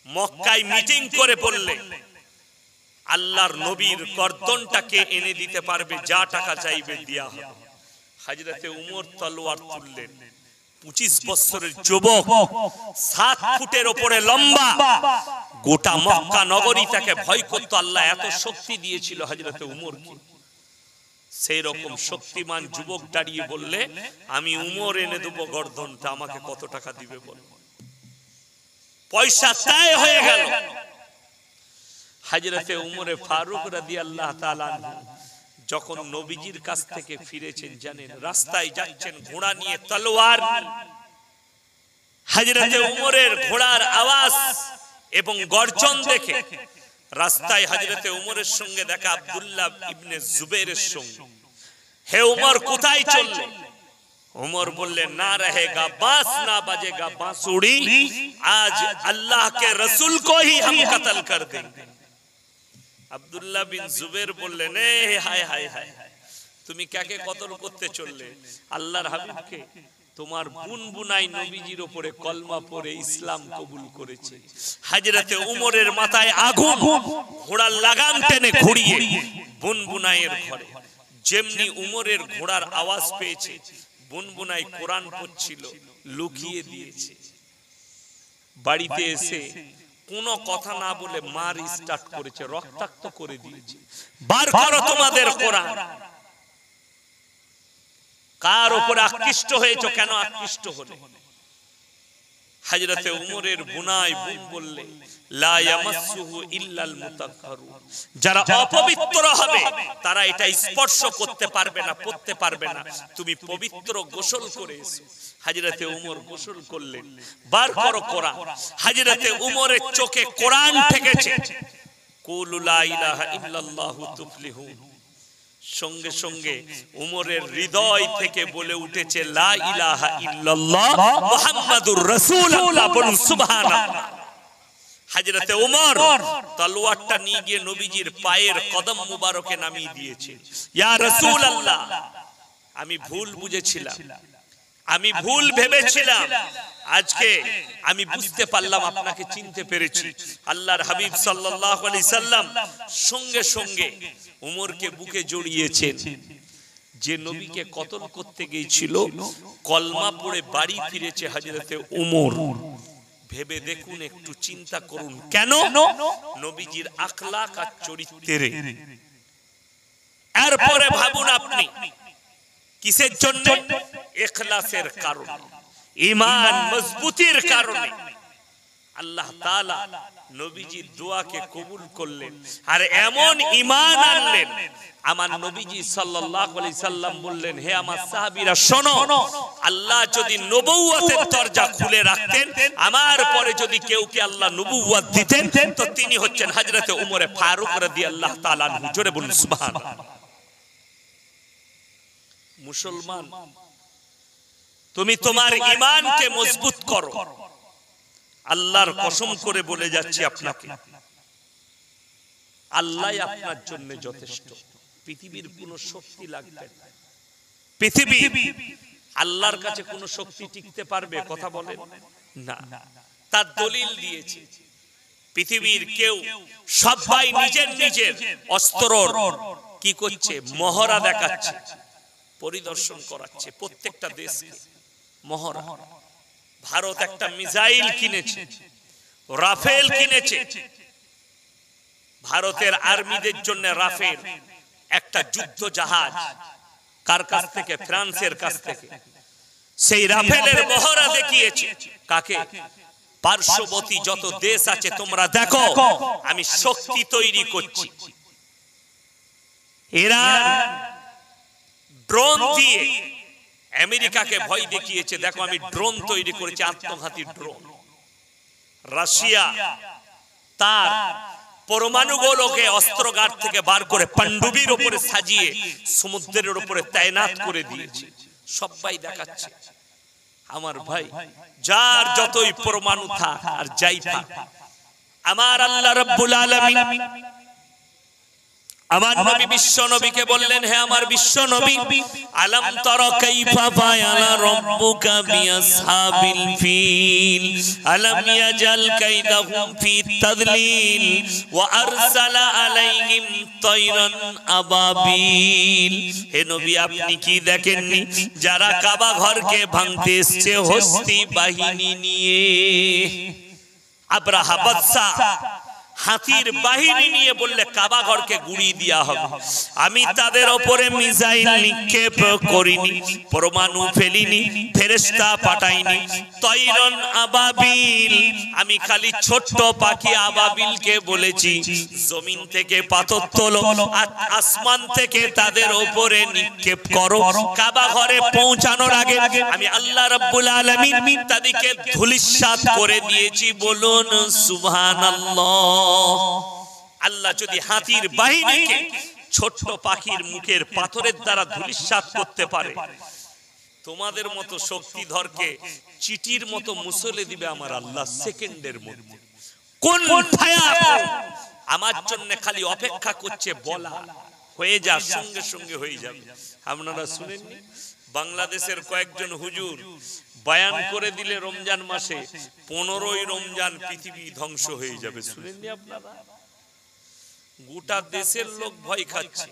মক্কায় মিটিং করে বললেন, আল্লাহর নবীর গর্দনটাকে এনে দিতে পারবে, যা টাকা চাইবে দেয়া হবে। হযরতে উমর তলোয়ার তুললেন। 25 বছরের যুবক, 7 ফুটের উপরে লম্বা, গোটা মক্কা নগরী তাকে ভয় করত। আল্লাহ এত শক্তি দিয়েছিল হযরতে উমরকে। সেই রকম শক্তিমান যুবক দাঁড়িয়ে বললে, আমি উমর এনে দেব গর্দনটা, আমাকে কত টাকা দিবে বল। পয়সা তাই হয়ে গেল। হযরতে উমরে ফারুক রাদিয়াল্লাহু তাআলা যখন নবীজির কাছ থেকে ফিরেছেন, জানেন রাস্তায় যাচ্ছেন ঘোড়া নিয়ে, তলোয়ার। হযরতে উমরের ঘোড়ার আওয়াজ এবং গর্জন দেখে রাস্তায় হযরতে উমরের সঙ্গে দেখা আব্দুল্লাহ ইবনে জুবাইরের সঙ্গে। হে উমর, কোথায় চললে? उमर बोले ना रहेगा बांस ना बजेगा बांसुरी, आज अल्लाह के रसूल को ही हम कत्ल कर देंगे। अब्दुल्लाह बिन जुबैर बोले ने हाय हाय हाय, তুমি কাকে কতল করতে চললে? আল্লাহর হাবিবকে। তোমার বুনবুনাই নবীজির উপরে কলমা পড়ে ইসলাম কবুল করেছে। হযরতে উমরের মাথায় আগুন, ঘোড়ার লাগাম টেনে ঘুরিয়ে বুনবুনাইয়ের ঘরে। যেমনি উমরের ঘোড়ার আওয়াজ পেয়েছে, বুনবুনাই কোরআন পড়ছিল, লুকিয়ে দিয়েছে। বাড়িতে এসে কোনো কথা না বলে মার স্টার্ট করেছে, রক্তাক্ত করে দিয়েছে। বার করো তোমাদের কোরআন। কার উপরে আকৃষ্ট হয়েছে, কেন আকৃষ্ট হলে? হযরতে উমরের বুনাই বুন বললে লা ইয়ামাসসুহু ইল্লাল মুতাহহারুন, যারা অপবিত্র হবে তারা এটা স্পর্শ করতে পারবে না, পড়তে পারবে না। তুমি পবিত্র গোসল করে এসো। হযরতে উমর গোসল করলেন, বার করো কোরআন। হযরতে উমরের চোখে কোরআন ঠেকেছে। কুলু লা ইলাহা ইল্লাল্লাহু তুফলিহুন। সঙ্গে সঙ্গে উমরের হৃদয় থেকে বলে উঠেছে লা ইলাহা ইল্লাল্লাহ মুহাম্মাদুর রাসূলুল্লাহ, বলুন সুবহানাল্লাহ। হযরতে উমর তলোয়ারটা নিয়ে গিয়ে নবীজির পায়ের কদম মুবারকে নামিয়ে দিয়েছে। ইয়া রাসূলুল্লাহ, আমি ভুল বুঝেছিলাম, আমি ভুল ভেবেছিলাম, আজকে আমি বুঝতে পারলাম, আপনাকে চিনতে পেরেছি। আল্লাহর হাবিব সাল্লাল্লাহু আলাইহি সাল্লাম সঙ্গে সঙ্গে উমরকে বুকে জড়িয়েছেন। যে নবীকে কতল করতে গিয়েছিল, কলমা পড়ে বাড়ি ফিরেছে হযরতে উমর। ভেবে দেখুন, একটু চিন্তা করুন, কেন? নবীজির আখলাক আর চরিত্রে। এরপরে ভাবুন আপনি কিসের জন্য? ইখলাসের কারণে, ঈমান মজবুতির কারণে। আল্লাহ তাআলা নবীজির দোয়াকে কবুল করলেন আর এমন ঈমান আনলেন। আমার নবীজি সাল্লাল্লাহু আলাইহি সাল্লাম বললেন, হে আমার সাহাবীরা শোনো, আল্লাহ যদি নবুয়তের দরজা খুলে রাখতেন, আমার পরে যদি কেউকে আল্লাহ নবুয়ত দিতেন, তো তিনি হচ্ছেন হযরতে উমর ফারুক রাদিয়াল্লাহু তাআলা আনহু। জোরে বলুন সুবহানাল্লাহ। মুসলমান, তুমি তোমার ঈমানকে মজবুত করো। আল্লাহর কসম করে বলে যাচ্ছি আপনাকে, আল্লাহই আপনার জন্য যথেষ্ট। পৃথিবীর কোন শক্তি লাগবে না। পৃথিবী আল্লাহর কাছে কোন শক্তি টিকতে পারবে? কথা বলেন না। তার দলিল দিয়েছে। পৃথিবীর কেউ, সবাই নিজের নিজের অস্ত্রর কি করছে? মহড়া দেখাচ্ছে, পরিদর্শন করাচ্ছে প্রত্যেকটা দেশকে। মহড়া। ভারত একটা মিসাইল কিনেছে, রাফেল কিনেছে। ভারতের আর্মিদের জন্য রাফেল একটা যুদ্ধ জাহাজ। কার কাছ থেকে? ফ্রান্সের কাছ থেকে। সেই রাফেলের মহড়া দেখিয়েছে কাকে? পার্শ্ববর্তী যত দেশ আছে, তোমরা দেখো আমি শক্তি তৈরি করছি। ইরান ড্রোন দিয়ে আমেরিকাকে ভয় দেখিয়েছে, দেখো আমি ড্রোন তৈরি করেছি, আত্মঘাতী ড্রোন। রাশিয়া তার পরমাণুগুলোকে অস্ত্রগার থেকে বার করে পান্ডুবির উপরে সাজিয়ে সমুদ্রের উপরে তায়নাত করে দিয়েছে। সবাই দেখাচ্ছে। আমার ভাই, যার যতই পরমাণু থাক আর যাই থাক, আমার আল্লাহ রাব্বুল আলামিন আমার নবী বিশ্ব নবীকে বললেন, হে আমার বিশ্ব নবী, আলাম তারা কাইফা ফাআলা রাব্বুকা বিআসহাবিল ফিল আলাম ইয়াজাল কাইদাহুম ফি তাদলিল ওয়া আরসালা আলাইহিম তায়রান আবাবিল। হে নবী, আপনি কি দেখেননি যারা কাবা ঘরকে ভাঙতে এসেছে হস্তি বাহিনী নিয়ে? আব্রাহা বাদশা হাতির বাহিনী নিয়ে বললে কাবা ঘরকে গুড়িয়ে দেওয়া হবে। আমি তাদের উপরে মিসাইল নিক্ষেপ করিনি, পরমাণু ফেলিনি, ফেরেশতা পাঠাইনি, তৈরন আবাবিল, আমি খালি ছোট্ট পাখি আবাবিলকে বলেছি জমিন থেকে পাথর তোলো আর আসমান থেকে তাদের উপরে নিক্ষেপ করো। কাবা ঘরে পৌঁছানোর আগে আমি আল্লাহ রাব্বুল আলামিন তাদেরকে ধূলিসাৎ করে দিয়েছি। বলুন সুবহানাল্লাহ। আল্লাহ যদি হাতির বাহিনীকে ছোট্ট পাখির মুখের পাথরের দ্বারা ধূলিসাৎ করতে পারে, তোমাদের মতো শক্তিধরকে চিটির মতো মুসলে দিবে আমার আল্লাহ সেকেন্ডের মধ্যে। কোন আমার জন্য খালি অপেক্ষা করছে, বলা হয়ে যা, সঙ্গে সঙ্গে হয়ে যাবে। আপনারা শুনেননি বাংলাদেশের কয়েকজন হুজুর বয়ান করে দিলে রমজান মাসে 15ই রমজান পৃথিবী ধ্বংস হয়ে যাবে, শুনেননি আপনারা? গোটা দেশের লোক ভয় খাচ্ছে।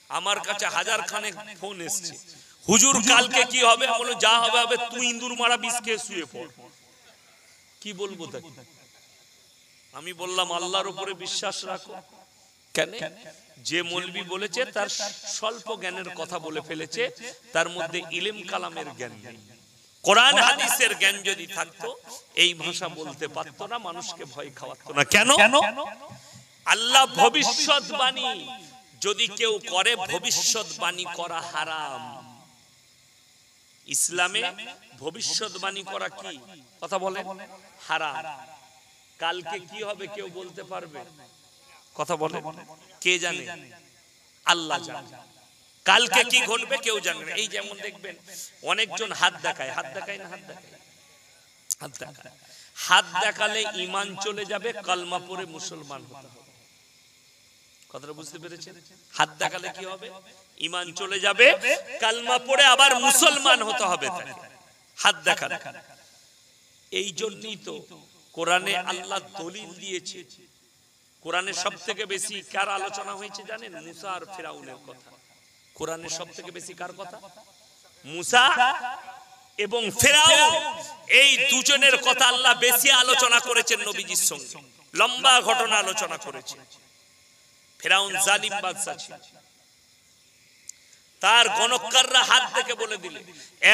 আমার কাছে হাজার খানেক ফোন এসছে, হুজুর কালকে কি হবে? বলো যা হবে হবে, তুই ইন্দুর মারা বিষ খেয়ে শুয়ে পড়। কি বলবো তাকে? আমি বললাম আল্লাহর উপরে বিশ্বাস রাখো। কেন? যে মৌলবি বলেছে তার স্বল্প জ্ঞানের কথা বলে ফেলেছে, তার মধ্যে ইলম কালামের জ্ঞান নেই। কোরআন হাদিসের জ্ঞান যদি থাকতো এই ভাষা বলতে পারতো না, মানুষকে ভয় খাওয়াতো না। কেন? আল্লাহ ভবিষ্যৎবাণী যদি কেউ করে, ভবিষ্যৎবাণী করা হারাম। ইসলামে ভবিষ্যৎবাণী করা কি কথা বলে? হারাম। কালকে কি হবে কেউ বলতে পারবে? কথা বলে কে জানে? আল্লাহ জানে। কালকে কি ঘটবে কেউ জানে না। এই যেমন দেখবেন অনেকজন হাত দেখায়, হাত দেখায় না, হাত দেখায়, হাত দেখায়। হাত দেখালে ঈমান চলে যাবে, কালমা পড়ে মুসলমান হতে হবে। কথাটা বুঝতে পেরেছেন? হাত দেখালে কি হবে? ঈমান চলে যাবে, কালমা পড়ে আবার মুসলমান হতে হবে তাকে, হাত দেখালে। এই জন্যই তো কোরআনে আল্লাহ দলিল দিয়েছে। কোরআনে সবথেকে বেশি কার আলোচনা হয়েছে জানেন? মুসা আর ফিরাউনের কথা। কোরআনে সবথেকে বেশি কার কথা? মুসা এবং ফিরাউন। এই দুজনের কথা আল্লাহ বেশি আলোচনা করেছেন নবীজির সঙ্গে, লম্বা ঘটনা আলোচনা করেছেন। ফিরাউন জালিম বাদশা ছিল, তার গণককাররা হাত থেকে বলে দিলে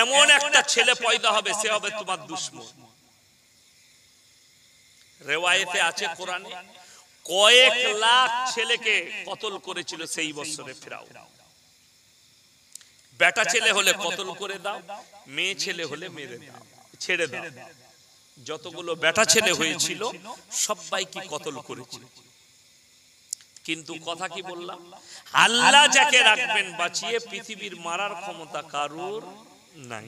এমন একটা ছেলে পয়দা হবে, সে হবে তোমার দুশমন। রেওয়ায়েতে আছে কোরআনে কয়েক লাখ ছেলেকে কতল করেছিল সেই বছরে ফিরাউন। বেটা ছেলে হলে কতল করে দাও, মেয়ে ছেলে হলে মেরে দাও, ছেড়ে দাও। যতগুলো বেটা ছেলে হয়েছিল সবাইকে কতল করেছিল। কিন্তু কথা কি বললাম? আল্লাহ যাকে রাখবেন বাঁচিয়ে, পৃথিবীর মারার ক্ষমতা কারুর নাই।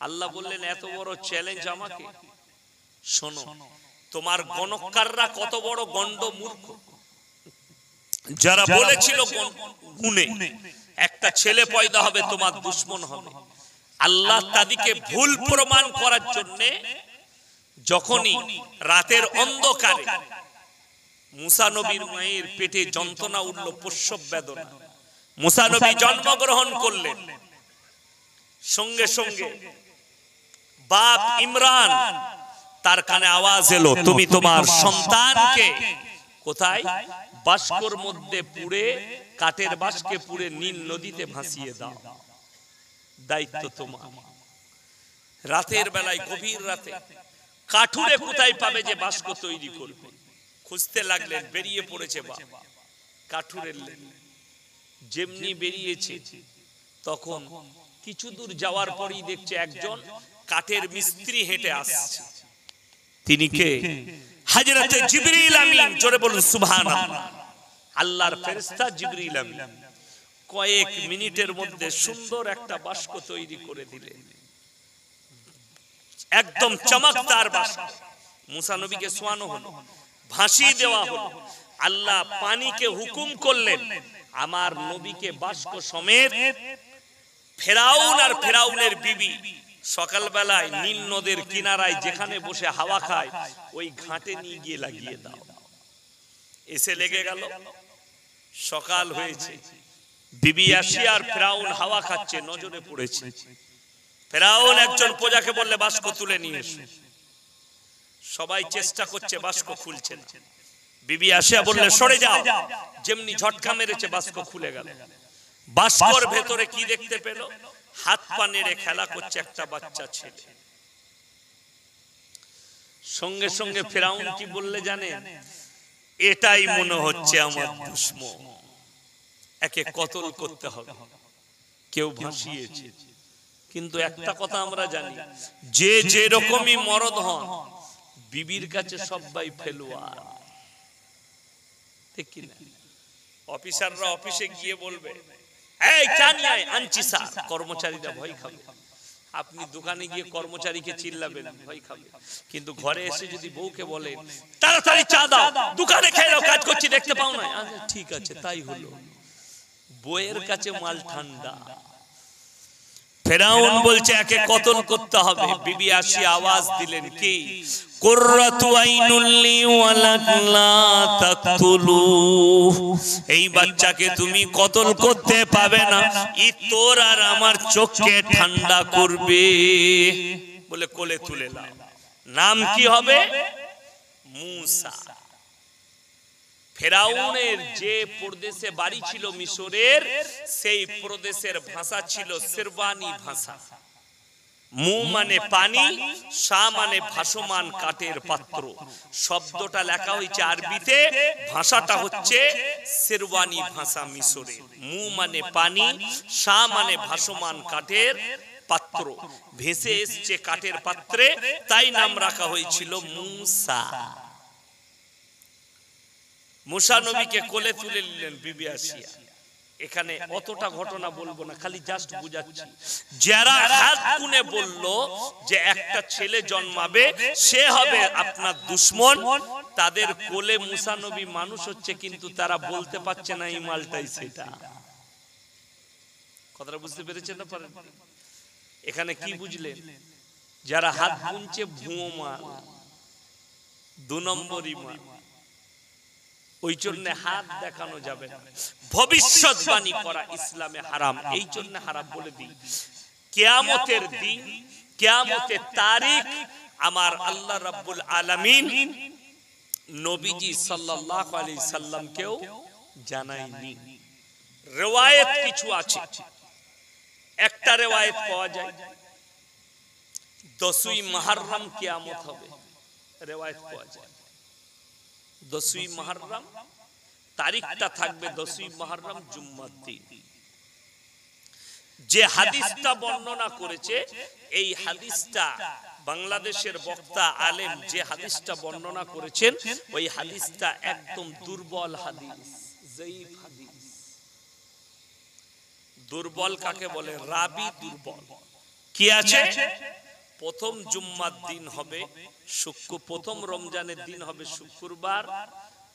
আল্লাহ বললেন এত বড় চ্যালেঞ্জ আমাকে, শোনো তোমার গণককাররা কত বড় গন্ড মূর্খ, যারা বলেছিল গুণে একটা ছেলে পয়দা হবে তোমার দুশমন হবে। আল্লাহ তাদেরকে ভুল প্রমাণ করার জন্য যখনই রাতের অন্ধকারে মুসা নবীর মায়ের পেটে যন্ত্রণা উঠল, প্রসব বেদনা, মুসা নবী জন্মগ্রহণ করলেন, সঙ্গে সঙ্গে বাপ ইমরান তার কানে আওয়াজ এলো, তুমি তোমার সন্তানকে কোথায়? বাস্কর মধ্যে পুড়ে, কাঠের বাস্কে পুড়ে নীল নদীতে ভাসিয়ে দাও, দায়িত্ব তোমার। রাতের বেলায়, গভীর রাতে কাঠুরে কোথায় পাবে যে বাস্ক তৈরি করবে? খুঁজতে লাগলেন, বেরিয়ে পড়েছে বাপ কাঠুরের। যেমনি বেরিয়েছে তখন কিছু দূর যাওয়ার পরই দেখছে একজন কাঠের মিস্ত্রি হেঁটে আসছে। তিনি কে? হযরত জিবরিল আমিন। জোরে বলুন সুবহানাল্লাহ। আল্লাহর ফেরেশতা জিবরিল আমিন কয়েক মিনিটের মধ্যে সুন্দর একটা বাস্ক তৈরি করে দিলেন, একদম চমৎকার বাস্ক। মুসা নবীকে শোয়ানো হলো, ভাসিয়ে দেওয়া হলো। আল্লাহ পানিকে হুকুম করলেন, আমার নবীকে বাস্ক সমেত ফেরাউন আর ফেরাউনের বিবি সকাল বেলায় নীল নদের কিনারায় যেখানে বসে হাওয়া খায় ওই ঘাটে নিয়ে গিয়ে লাগিয়ে দাও। এসে লেগে গেল, সকাল হয়েছে, বিবি আসি আর ফেরাউন হাওয়া খাচ্ছে, নজরে পড়েছে। ফেরাউন একজন প্রজাকে বললে বাস্ক তুলে নিয়ে এসো। সবাই চেষ্টা করছে, বাস্ক খুলছে না। বিবি আসিয়া বললে সরে যাও। যেমনি ঝটকা মেরেছে বাস্ক খুলে গেল। বাস্কর ভেতরে কি দেখতে পেল? হাত পা নেড়ে খেলা করছে একটা বাচ্চা ছেলে। সঙ্গে সঙ্গে ফেরাউন কি বললে জানেন? এটাই মনে হচ্ছে আমার দুশমন, একে কতল করতে হবে। কেউ ভাসিয়েছে, কিন্তু একটা কথা আমরা জানি, যে যেরকমই মরদ হন বিবির কাছে সবাই ফেলুয়ার। ঠিক কি না? অফিসাররা অফিসে গিয়ে বলবে এই চা নিয়ে আয়, আনছি স্যার, কর্মচারীরা ভয় খাবে। আপনি দোকানে গিয়ে কর্মচারীকে চিল্লাবেন, ভয় খাবে। কিন্তু ঘরে এসে যদি বউকে বলেন তাড়াতাড়ি চা দাও, দোকানে খেয়ে নাও, কাজ করছি দেখতে পাও না, আচ্ছা ঠিক আছে তাই হলো। বউয়ের কাছে মাল ঠান্ডা। ফেরাউন বলছে একে কতল করতে হবে। বিবি আসি আওয়াজ দিলেন কি কুররাতু আইনুল লি ওয়ালাক লা তাকতুলু, এই বাচ্চাকে তুমি কতল করতে পাবে না, ই তোর আর আমার চোখকে ঠান্ডা করবে বলে কোলে তুলে নাও। নাম কি হবে? মূসা। ফেরাউনের যে প্রদেশে বাড়ি ছিল মিশরের, সেই প্রদেশের ভাষা ছিল সিরবানি ভাষা। মু মানে পানি, সা মানে ভাসমান কাঠের পাত্র। শব্দটা লেখা হয়েছে আরবিতে, ভাষাটা হচ্ছে সিরবানি ভাষা মিশরের। মু মানে পানি, সা মানে ভাসমান কাঠের পাত্র, ভেসে এসছে কাঠের পাত্রে, তাই নাম রাখা হয়েছিল মূসা। মুসা নবীকে কোলে তুলে নিলেন বিবি আসিয়া। এখানে অতটা ঘটনা বলবো না, খালি জাস্ট বুঝাচ্ছি। যারা হাত গুনে বলল যে একটা ছেলে জন্মাবে সে হবে আপনার দুশমন, তাদের কোলে মুসা নবী মানুষ হচ্ছে, কিন্তু তারা বলতে পারছে না এই মালটাই সেটা। কথাটা বুঝতে পেরেছেন না? পারেন? এখানে কি বুঝলেন? যারা হাত গুনছে ভুয়ো মাল, 2 নম্বরই মাল। ওই জন্য হাত দেখানো যাবে না। ভবিষ্যৎবাণী করা ইসলামে হারাম। এই জন্য হারাম বলে দিই, কিয়ামতের দিন, কিয়ামতের তারিখ আমার আল্লাহ রাব্বুল আলামিন নবীজি সাল্লাল্লাহু আলাইহি সাল্লামকেও জানায়নি। রিওয়ায়াত কিছু আছে। একটা রিওয়ায়াত পাওয়া যায় 10ই মুহররম কিয়ামত হবে, রিওয়ায়াত পাওয়া যায়। 10ই মুহররম তারিখটা থাকবে 10ই মুহররম জুম্মার দিন। যে হাদিসটা বর্ণনা করেছে, এই হাদিসটা বাংলাদেশের বক্তা আলেম যে হাদিসটা বর্ণনা করেছেন, ওই হাদিসটা একদম দুর্বল হাদিস, যায়ীফ হাদিস। দুর্বল কাকে বলে? রাবি দুর্বল। কি আছে? প্রথম জুম্মার দিন হবে প্রথম রমজানের দিন হবে শুক্রবার,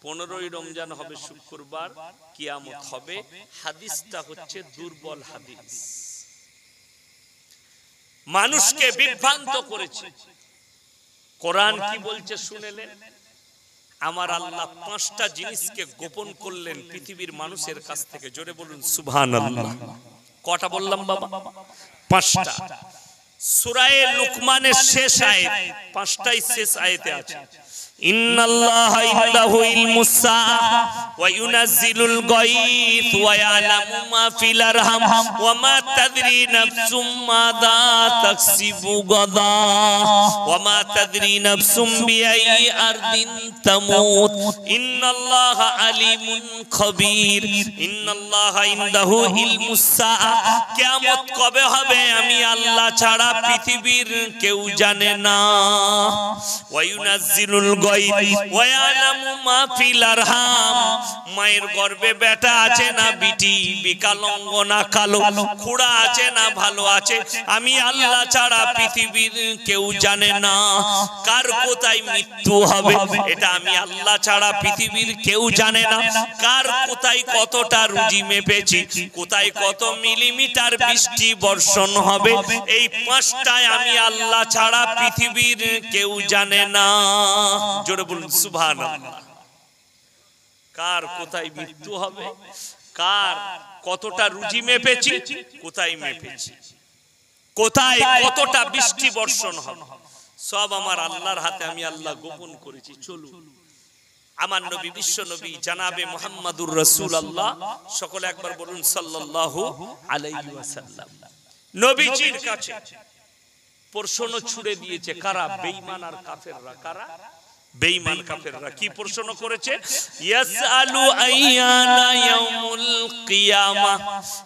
15ই রমজান হবে শুক্রবার, কিয়ামত হবে। হাদিসটা হচ্ছে দুর্বল হাদিস, মানুষকে বিভ্রান্ত করেছে। কোরআন কি বলছে শুনেলেন? আমার আল্লাহ 5টা জিনিসকে গোপন করলেন পৃথিবীর মানুষের কাছ থেকে। জোরে বলুন সুবহানাল্লাহ। কটা বললাম বাবা? 5টা। সূরা লুকমানের শেষ আয়াত, 5টাই শেষ আয়াতে আছে। ইন্নাল্লাহা ইনদাহু ইলমুস সাআ ওয়া ইউনাজ্জিলুল গায়থ ওয়া ইয়ালামু মা ফিল আরহাম ওয়া মা তাদরি নাফসুম মাযা তাকসিবু গাদা ওয়া মা তাদরি নাফসুম বিআইয়ি আরদিন তামুত ইন্নাল্লাহা আলিমুন খবীর। ইন্নাল্লাহা ইনদাহু ইলমুস সাআ, কিয়ামত কবে হবে আমি আল্লাহ ছাড়া পৃথিবীর কেউ জানে না। ওয়া ইউনাজ্জিলুল মায়ের গর্ভে বেটা আছে না বিটি, বিকলাঙ্গ না কালো, খুড়া আছে না ভালো আছে, আমি আল্লাহ ছাড়া পৃথিবীর কেউ জানে না। কার কোথায় মৃত্যু হবে এটা আমি আল্লাহ ছাড়া পৃথিবীর কেউ জানে না। কার কোথায় কতটা রুজি মেপেছি, কোথায় কত মিলিমিটার বৃষ্টি বর্ষণ হবে, এই 5টায় আমি আল্লাহ ছাড়া পৃথিবীর কেউ জানে না। জোরে বলুন সুবহানাল্লাহ। কার কোথায় মৃত্যু হবে, কার কতটা রুজি মেপেছি, কোথায় মেপেছি, কোথায় কতটা বৃষ্টি বর্ষণ হবে, সব আমার আল্লাহর হাতে, আমি আল্লাহ গোপন করেছি। চলুন আমার নবী, বিশ্ব নবী জানাবে মুহাম্মাদুর রাসূলুল্লাহ, সকলে একবার বলুন সাল্লাল্লাহু আলাইহি ওয়াসাল্লাম। নবীজির কাছে প্রশ্ন ছুড়ে দিয়েছে কারা? বেঈমান আর কাফেররা। কারা? বেঈমান কাফেররা কি প্রশ্ন করেছে? ইয়াসআলু আইয়ানা ইয়াউমুল কিয়ামাহ।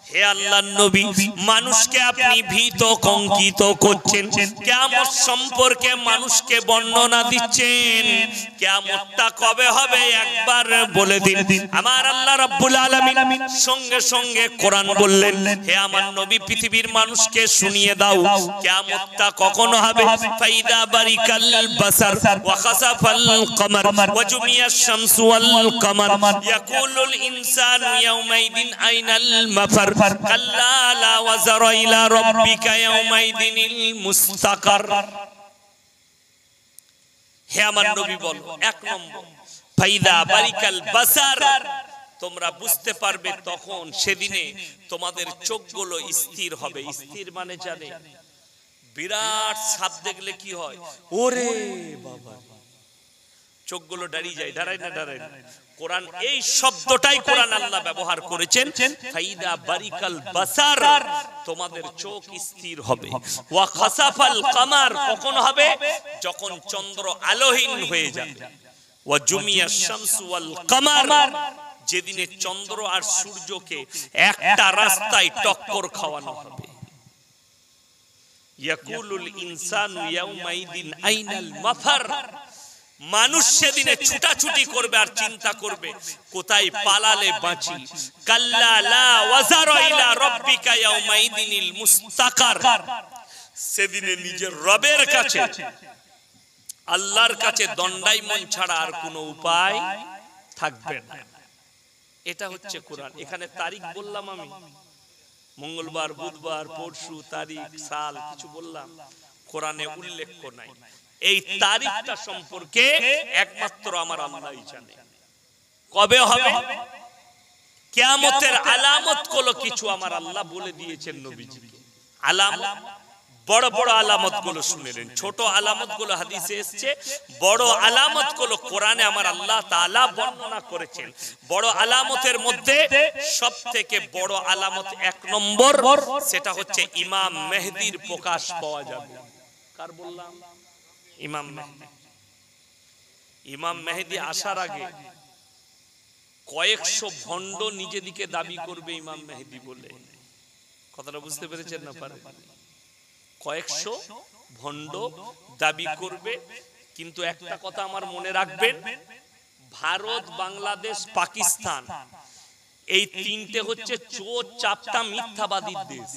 হে আল্লাহর নবী, মানুষকে আপনি ভীত কঙ্কিত করছেন, কিয়ামত সম্পর্কে মানুষকে বর্ণনা দিচ্ছেন। কিয়ামতটা কবে হবে একবার বলে দিন। আমার আল্লাহ রাব্বুল আলামিন সঙ্গে সঙ্গে কোরআন বললেন, হে আমার নবী, পৃথিবীর মানুষকে শুনিয়ে দাও কিয়ামতটা কখন হবে। ফাইদা বারিকাল বাসার ওয়া খাসাফাল القمر وجمع الشمس والقمر يقول الإنسان يومئذ أين المفر كلا لا وزر إلى ربك يومئذ المستقر। হে আমার নবী বলো, এক নম্বর ফাইদা বারিকাল বাসার, তোমরা বুঝতে পারবে তখন সেদিনে তোমাদের চোখগুলো স্থির হবে। স্থির মানে জানে, বিরাট সাপ দেখলে কি হয়, ওরে বাবা, চোখগুলো দাঁড়িয়ে যায়, দাঁড়ায় না দাঁড়ায় না। কোরআন এই শব্দটাই কোরআন আল্লাহ ব্যবহার করেছেন, ফাইদা বারিকাল বাসার, তোমাদের চোখ স্থির হবে। ওয়া খাসাফাল কামার, কখন হবে? যখন চন্দ্র আলোহীন হয়ে যাবে। ওয়া জুমিয়াশ শামসু ওয়াল কামার, যেদিনে চন্দ্র আর সূর্যকে একটা রাস্তায় টক্কর খাওয়ানো হবে। ইয়াকুলুল ইনসানু ইয়াউমাইদিন আইনাল মাফার, মানুষ সেদিনে ছুটাছুটি করবে আর চিন্তা করবে কোথায় পালালে বাঁচি। কাল্লা লা ওয়াজারা ইলা রাব্বিকা ইয়াউমাইদিনিল মুস্তাকার, সেদিনে নিজের রবের কাছে, আল্লাহর কাছে দণ্ডায়মন ছাড়া আর কোনো উপায় থাকবে না। এটা হচ্ছে কোরআন। এখানে তারিখ বললাম আমি, মঙ্গলবার, বুধবার, পরশু, তারিখ, সাল কিছু বললাম, কোরআনে উল্লেখ নাই। এই তারিখটা সম্পর্কে একমাত্র আমার আল্লাহই জানে। কবে হবে? কিয়ামতের আলামত গুলো কিছু আমার আল্লাহ বলে দিয়েছেন নবীজিকে। আলামত, বড় বড় আলামত গুলো শুনেলেন, ছোট আলামত গুলো হাদিসে এসেছে, বড় আলামত গুলো কোরআনে আমার আল্লাহ তাআলা বর্ণনা করেছেন। বড় আলামতের মধ্যে সবথেকে বড় আলামত এক নম্বর, সেটা হচ্ছে ইমাম মেহেদীর প্রকাশ পাওয়া যাবে। কার বললাম? ইমাম মেহেদী। ইমাম মেহেদী আসার আগে কয়েকশো ভণ্ড নিজেদিকে দাবি করবে ইমাম মেহেদী বলে। কথাটা বুঝতে পেরেছেন না? পারে কয়েকশো ভণ্ড দাবি করবে, কিন্তু একটা কথা আমার মনে রাখবেন, ভারত, বাংলাদেশ, পাকিস্তান, এই তিনটে হচ্ছে চোর চাপটা মিথ্যাবাদীর দেশ।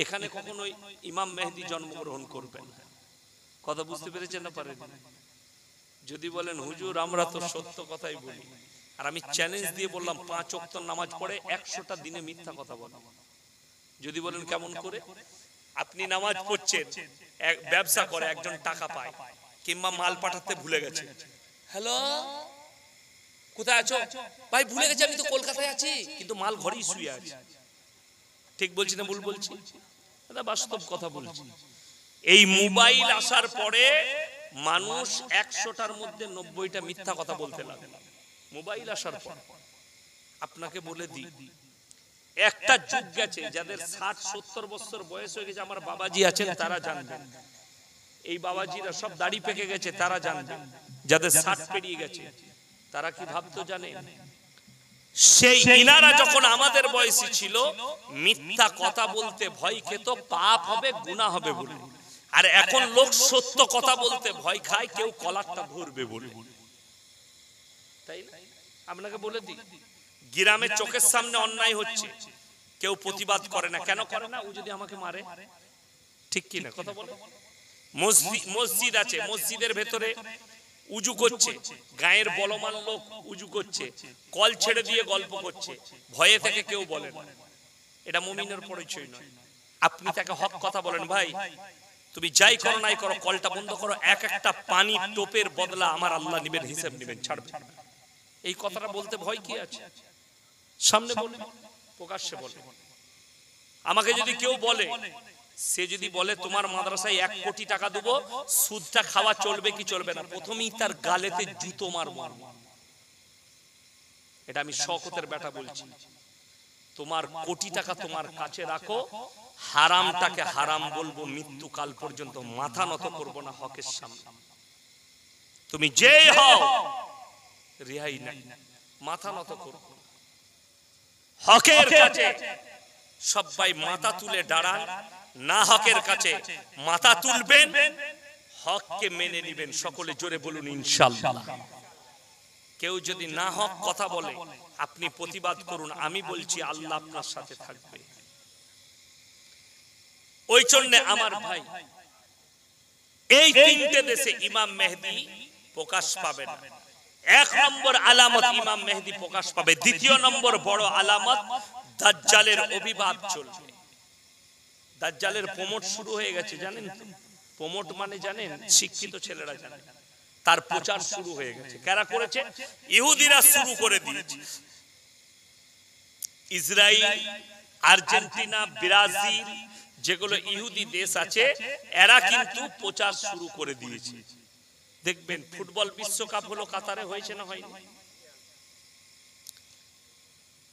এখানে কখনোই ইমাম মেহেদী জন্মগ্রহণ করবেন না। কথা বুঝতে পেরেছেন না? পারেন? যদি বলেন হুজুর আমরা তো সত্য কথাই বলি, আর আমি চ্যালেঞ্জ দিয়ে বললাম 5 ওয়াক্ত নামাজ পড়ে 100টা দিনে মিথ্যা কথা বলেন। যদি বলেন কেমন করে? আপনি নামাজ পড়ছেন, ব্যবসা করে একজন টাকা পায়, কিংবা মাল পাঠাতে ভুলে গেছে, হ্যালো কোথায় আছো ভাই? ভুলে গেছে, আমি তো কলকাতায় আছি, কিন্তু মাল ঘরেই শুয়ে আছে। ঠিক বলছি না ভুল বলছি? এটা বাস্তব কথা বলছি। এই মোবাইল আসার পরে মানুষ 100টার মধ্যে 90টা মিথ্যা কথা বলতে লাগলো। মোবাইল আসার পর আপনাকে বলে দিই, একটা যুগ গেছে যাদের 60-70 বছর বয়স হয়ে গেছে, আমার বাবাজি আছেন তারা জানবেন, এই বাবাজিরা সব দাড়ি পেকে গেছে তারা জানবেন, যাদের 60 পেরিয়ে গেছে তারা কি ভাবতো জানেন? সেই ইনারা যখন আমাদের বয়সী ছিল, মিথ্যা কথা বলতে ভয় খেত, পাপ হবে, গুনাহ হবে বলে। আর এখন লোক সত্য কথা বলতে ভয় খায়, কেউ কলারটা ধরবে বলে। তাই না? আপনাকে বলে দিই, গ্রামে চোখের সামনে অন্যায় হচ্ছে, কেউ প্রতিবাদ করে না। কেন করে না? ও যদি আমাকে মারে। ঠিক কি না? কথা বলে। মসজিদ আছে, মসজিদের ভেতরে উজু করছে, গায়ের বলমান লোক উজু করছে, কল ছেড়ে দিয়ে গল্প করছে, ভয়ে থেকে কেউ বলে না। এটা মুমিনের পরিচয় নয়। আপনি তাকে হক কথা বলেন, ভাই তুমি যাই করো নাই করো, কলটা বন্ধ করো, এক একটা পানি টোপের বদলা আমার আল্লাহ নিবেন, হিসাব নিবেন, ছাড়বেন। এই কথাটা বলতে ভয় কি আছে? সামনে বলে, প্রকাশ্যে বলে। আমাকে যদি কেউ বলে, সে যদি বলে তোমার মাদ্রাসায় 1 কোটি টাকা দেবো, সুদটা খাওয়া চলবে কি চলবে না, প্রথমেই তার গালেতে জুতো মারবো। এটা আমি শওকতের বেটা বলছি। তোমার কোটি টাকা তোমার কাছে রাখো, হারামটাকে হারাম বলবো, মৃত্যুকাল পর্যন্ত মাথা নত করবো না হকের সামনে। তুমি যেই হও রেহাই নাই, মাথা নত করো। হকের কাছে সবাই মাথা তুলে দাঁড়ান, না হকের কাছে মাথা তুলবেন, হককে মেনে নিবেন। সকলে জোরে বলুন ইনশাআল্লাহ। কেউ যদি না হক কথা বলে আপনি প্রতিবাদ করুন, আমি বলছি আল্লাহ আপনার সাথে থাকবে। ওই জন্য আমার ভাই, এই তিনটে দেশে ইমাম মেহেদী প্রকাশ পাবে না। এক নম্বর আলামত ইমাম মেহেদী প্রকাশ পাবে। দ্বিতীয় নম্বর বড় আলামত দাজ্জালের অভিভাব চলবে। দাজ্জালের প্রমোট শুরু হয়ে গেছে, জানেন তো? প্রমোট মানে জানেন? শিক্ষিত ছেলেরা জানে। তার প্রচার শুরু হয়ে গেছে। কারা করেছে? ইহুদিরা শুরু করে দিয়েছে। ইসরায়েল, আর্জেন্টিনা, ব্রাজিল, যেগুলো ইহুদি দেশ আছে, এরা কিন্তু প্রচার শুরু করে দিয়েছে। দেখবেন ফুটবল বিশ্বকাপ হলো কাতারে, হয়েছে না হয়নি?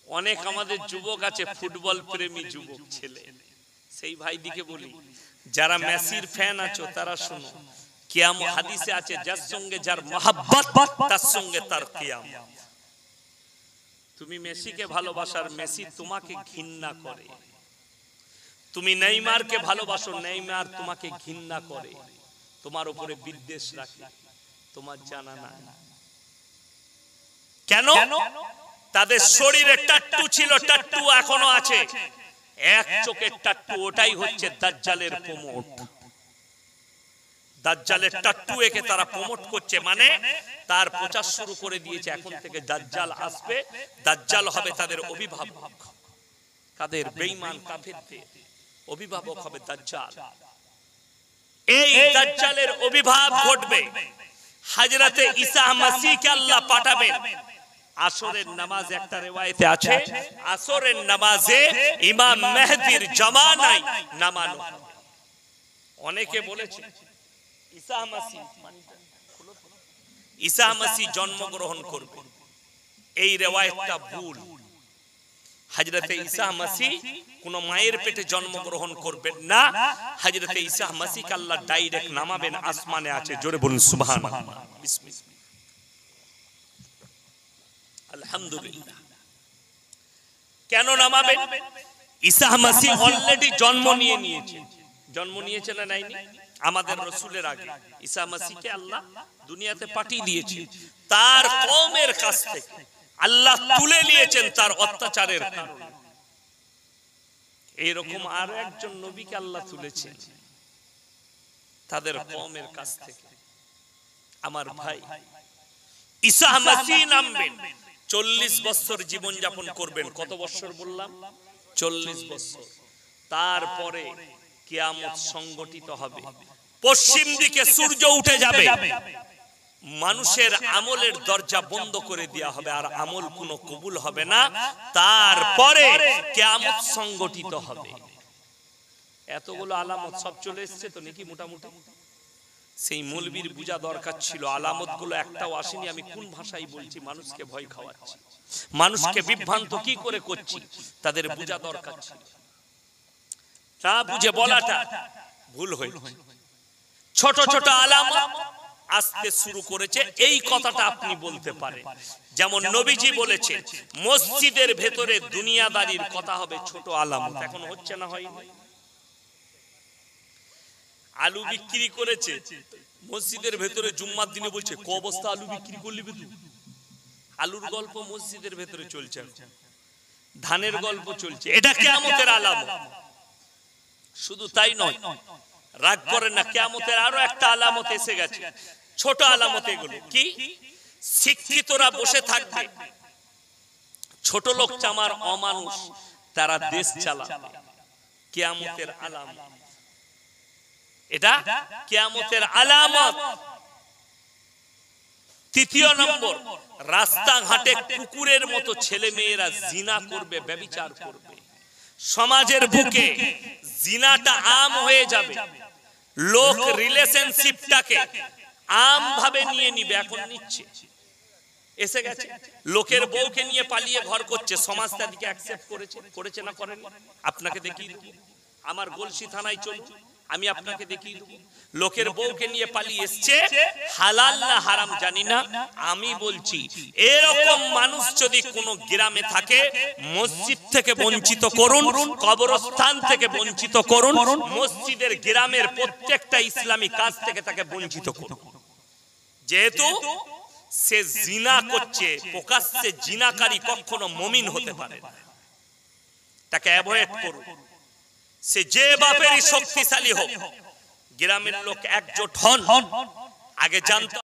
অনেক আমাদের যুবক আছে ফুটবল প্রেমী যুবক ছেলে, সেই ভাই দিকে বলি, যারা মেসির ফ্যান আছো তারা শোনো, কিয়ামত হাদিসে আছে, যার সঙ্গে যার মহব্বত তার সঙ্গে তার কিয়ামত। তুমি মেসিকে ভালোবাসার, মেসি তোমাকে ঘৃণা করে। তুমি নেইমারকে ভালোবাসো, নেইমার তোমাকে ঘৃণা করে, তোমার উপরে বিদ্বেষ রাখে। তোমার জানা নাই কেন? তাদের শরীরে টাট্টু ছিল, টাট্টু এখনো আছে। এক চোখের টাট্টু, ওটাই হচ্ছে দাজ্জালের প্রমোট। দাজ্জালের টাট্টু একে তারা প্রমোট করছে, মানে তার প্রচার শুরু করে দিয়েছে। এখন থেকে দাজ্জাল আসবে, দাজ্জাল হবে তাদের অভিভাবক। তাদের বেঈমান কাফেরদের অভিভাবক হবে দাজ্জাল। এই দাজ্জালের অভিভাব ঘটবে। হযরতে ঈসা মসিহকে আল্লাহ পাঠাবেন। আসরের নামাজ, একটা রিওয়ায়েতে আছে আসরের নামাজে ইমাম মেহেদীর জামানায় নামানো। অনেকে বলেছে ঈসা মসিহ জন্মগ্রহণ করবে, এই রিওয়ায়েতটা ভুল। হযরতে ঈসা মসিহ কোন মায়ের পেটে জন্মগ্রহণ করবেন না। হযরতে ঈসা মসিহকে আল্লাহ ডাইরেক্ট নামাবেন, আসমানে আছে। জোরে বলুন সুবহানাল্লাহ, বিসমিল্লাহ, আলহামদুলিল্লাহ। কেন নামাবেন? ঈসা মসিহ অলরেডি জন্ম নিয়েছে। জন্ম নিয়েছে না নাইনি? আমাদের রাসূলের আগে ঈসা মসিহকে আল্লাহ দুনিয়াতে পাঠিয়ে দিয়েছে। তার কওমের কাছ থেকে আল্লাহ তুলে নিয়েছেন তার অত্যাচারের কারণে। এরকম আরো একজন নবীকে আল্লাহ তুলেছেন তাদের কওমের কাছ থেকে। আমার ভাই, ঈসা মসিহ নামবেন, 40 বছর জীবন যাপন করবেন। কত বছর বললাম? 40 বছর। তারপরে কিয়ামত সংগঠিত হবে। পশ্চিম দিকে সূর্য উঠে যাবে, মানুষের আমলের দরজা বন্ধ করে দেওয়া হবে, আর আমল কোনো কবুল হবে না। তারপরে কিয়ামত সংগঠিত হবে। এতগুলো আলামত সব চলে এসেছে তো নাকি? মোটামুটি সেই মৌলবীর বুঝা দরকার ছিল। আলামতগুলো একটাও আসেনি। আমি কোন ভাষায় বলছি? মানুষকে ভয় খাওয়াচ্ছি, মানুষকে বিভ্রান্ত কি করে করছি, তাদের বুঝা দরকার ছিল। তা বুঝে বলাটা ভুল হয়েছে। ছোট ছোট আলামত আসতে শুরু করেছে, এই কথাটা আপনি বলতে পারেন। যেমন নবীজি বলেছেন মসজিদের ভেতরে দুনিয়াদারির কথা হবে ছোট আলামত। এখন হচ্ছে না হয়নি? আলু বিক্রি করেছে মসজিদের ভেতরে, জুম্মার দিনে বলছে ক বস্তা আলু বিক্রি করলি তুই? আলুর গল্প মসজিদের ভেতরে চলছে, ধানের গল্প চলছে। এটা কিয়ামতের আলামত। শুধু তাই নয়, রাগ করেন না, কিয়ামতের আরো একটা আলামত এসে গেছে। ছোট আলামত এগুলো কি? শিক্ষিতরা বসে থাকবে, ছোট লোক চামার অমানুষ তারা দেশ চালাবে। কিয়ামতের আলামত এটা, কিয়ামতের আলামত। তৃতীয় নম্বর, রাস্তাঘাটে কুকুরের মতো ছেলে মেয়েরা জিনা করবে, ব্যভিচার করবে। সমাজের বুকে জিনাটা আম হয়ে যাবে। লোক রিলেশনশিপটাকে আম ভাবে নিয়ে নিবে, এখন নিচ্ছে, এসে গেছে। লোকের বউকে নিয়ে পালিয়ে ঘর করছে, সমাজ তাদেরকে অ্যাকসেপ্ট করেছে, করেছে না করেন? আপনাকে দেখি, আমার গলসি থানায় চলছে আমি আপনাকে দেখিয়ে দেব লোকের বউকে নিয়ে পালিয়ে এসছে, হালাল না হারাম জানি না, আমি বলছি এরকম মানুষ যদি কোনো গ্রামে থাকে মসজিদ থেকে বঞ্চিত করুন, কবরস্থান থেকে বঞ্চিত করুন, মসজিদের গ্রামের প্রত্যেকটা ইসলামী কাজ থেকে তাকে বঞ্চিত করুন। যেহেতু সে জিনা করছে, প্রকাশ্যে জিনাকারী কখনো মুমিন হতে পারে না, তাকে অ্যাভয়েড করুন। সে যে বাপেরই শক্তিশালী হোক, গ্রামের লোক একজোট হন, আগে জানতে